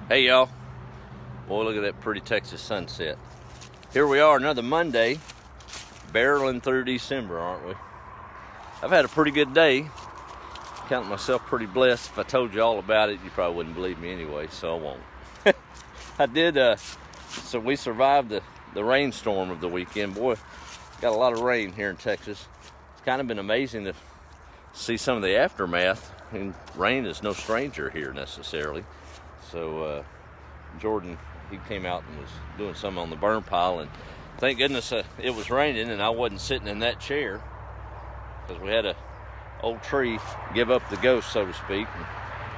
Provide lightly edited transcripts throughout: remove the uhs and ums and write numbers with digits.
Hey y'all, boy, look at that pretty Texas sunset. Here we are, another Monday, barreling through December, aren't we? I've had a pretty good day. Counting myself pretty blessed. If I told you all about it, you probably wouldn't believe me anyway, so I won't. I did, so we survived the rainstorm of the weekend. Boy, got a lot of rain here in Texas. It's kind of been amazing to see some of the aftermath. I mean, rain is no stranger here necessarily. So Jordan, he came out and was doing some on the burn pile, and thank goodness it was raining and I wasn't sitting in that chair, because we had a old tree give up the ghost, so to speak. And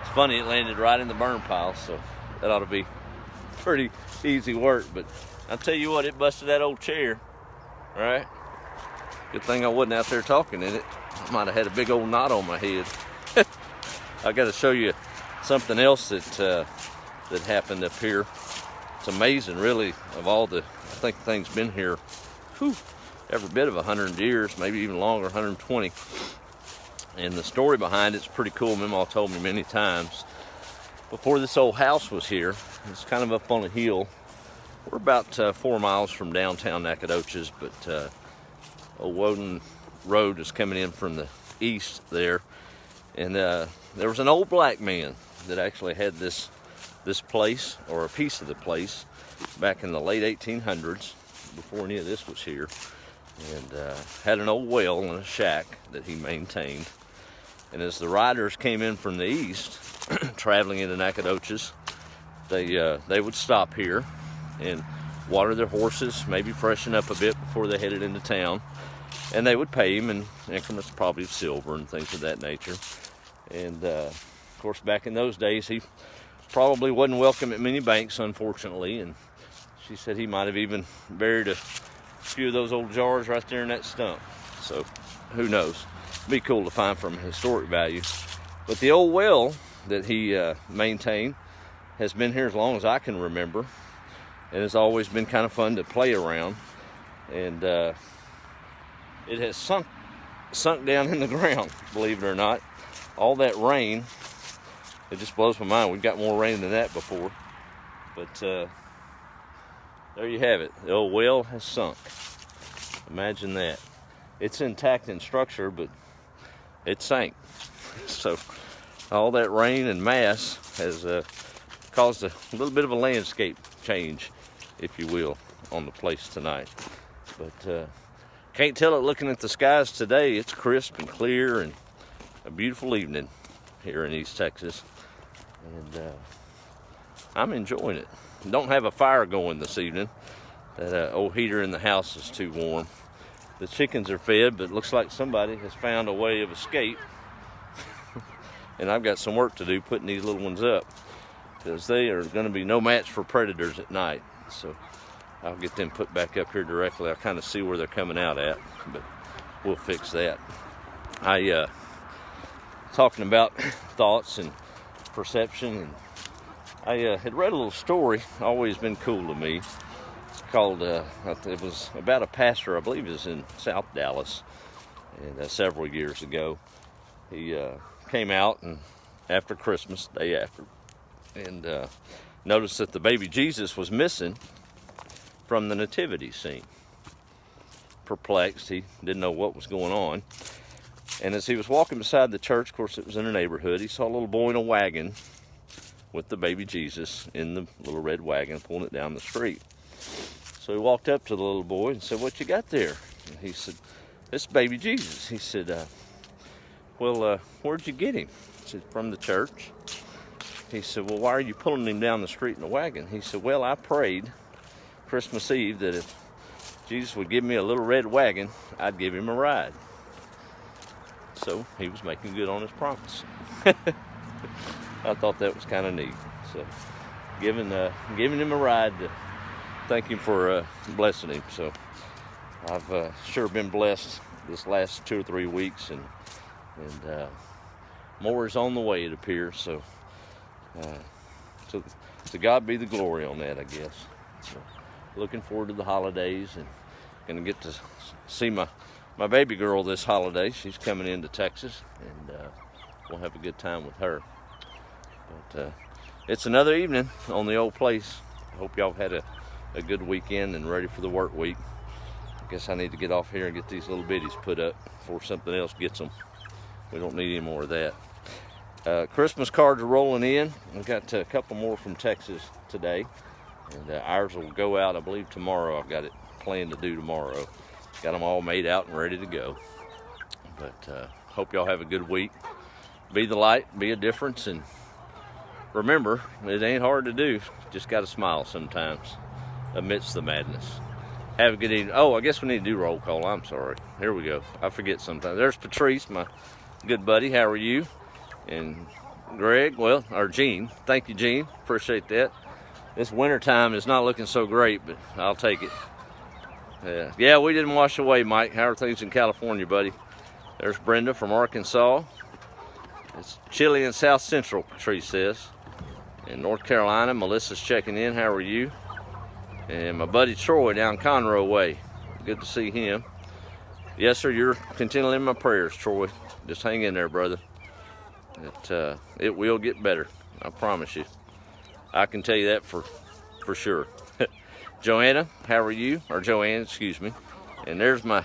it's funny, it landed right in the burn pile, so that ought to be pretty easy work. But I'll tell you what, it busted that old chair, right? Good thing I wasn't out there talking in it. I might have had a big old knot on my head. I got to show you something else that happened up here. It's amazing, really, of all the, I think the thing's been here, every bit of 100 years, maybe even longer, 120. And the story behind it's pretty cool. Mama told me many times. Before this old house was here, it's kind of up on a hill. We're about 4 miles from downtown Nacogdoches, but old Woden Road is coming in from the east there. And there was an old black man that actually had this place, or a piece of the place, back in the late 1800s, before any of this was here, and had an old well and a shack that he maintained. And as the riders came in from the east, traveling into Nacogdoches, they would stop here and water their horses, maybe freshen up a bit before they headed into town, and they would pay him in increments probably of silver and things of that nature. And of course, back in those days, he probably wasn't welcome at many banks, unfortunately, and she said he might have even buried a few of those old jars right there in that stump. So who knows? It'd be cool to find from a historic value. But the old well that he maintained has been here as long as I can remember, and it's always been kind of fun to play around. And it has sunk down in the ground, believe it or not. All that rain, it just blows my mind. We've got more rain than that before. But there you have it. The old well has sunk. Imagine that. It's intact in structure, but it sank. So all that rain and mass has caused a little bit of a landscape change, if you will, on the place tonight. But can't tell it looking at the skies today. It's crisp and clear and a beautiful evening here in East Texas. And I'm enjoying it. Don't have a fire going this evening. That old heater in the house is too warm. The chickens are fed, but it looks like somebody has found a way of escape. And I've got some work to do putting these little ones up, because they are going to be no match for predators at night. So I'll get them put back up here directly. I kind of see where they're coming out at, but we'll fix that. Talking about thoughts and perception, and I had read a little story, always been cool to me. It's called, it was about a pastor, I believe it was in South Dallas, and several years ago. He came out and after Christmas, day after, and noticed that the baby Jesus was missing from the nativity scene. Perplexed, he didn't know what was going on. And as he was walking beside the church, of course it was in a neighborhood, he saw a little boy in a wagon with the baby Jesus in the little red wagon, pulling it down the street. So he walked up to the little boy and said, "What you got there?" And he said, "It's baby Jesus." He said, "Well, where'd you get him?" He said, "From the church." He said, "Well, why are you pulling him down the street in a wagon?" He said, "Well, I prayed Christmas Eve that if Jesus would give me a little red wagon, I'd give him a ride." So he was making good on his promise. I thought that was kind of neat. So giving him a ride to thank him for blessing him. So I've sure been blessed this last 2 or 3 weeks, and more is on the way, it appears. So to God be the glory on that, I guess. So looking forward to the holidays, and gonna get to see my baby girl this holiday. She's coming into Texas, and we'll have a good time with her. But it's another evening on the old place. Hope y'all had a good weekend and ready for the work week. I guess I need to get off here and get these little bitties put up before something else gets them. We don't need any more of that. Christmas cards are rolling in. We've got a couple more from Texas today. And ours will go out, I believe, tomorrow. I've got it planned to do tomorrow. Got them all made out and ready to go. But hope y'all have a good week. Be the light, be a difference, and remember, it ain't hard to do. Just got to smile sometimes amidst the madness. Have a good evening. Oh, I guess we need to do roll call. I'm sorry. Here we go. I forget sometimes. There's Patrice, my good buddy. How are you? And Greg, well, or Gene. Thank you, Gene. Appreciate that. This wintertime is not looking so great, but I'll take it. Yeah, we didn't wash away, Mike. How are things in California, buddy? There's Brenda from Arkansas. It's chilly in South Central, Patrice says. In North Carolina, Melissa's checking in. How are you? And my buddy Troy down Conroe Way. Good to see him. Yes, sir, you're continually in my prayers, Troy. Just hang in there, brother. It will get better. I promise you. I can tell you that for sure. Joanna, how are you? Or Joanne, excuse me. And there's my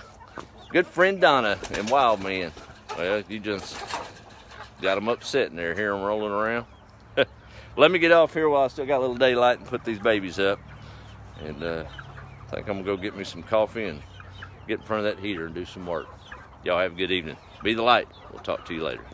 good friend Donna and Wild Man. Well, you just got them upset in there. Hear them rolling around. Let me get off here while I still got a little daylight and put these babies up. And I think I'm going to go get me some coffee and get in front of that heater and do some work. Y'all have a good evening. Be the light. We'll talk to you later.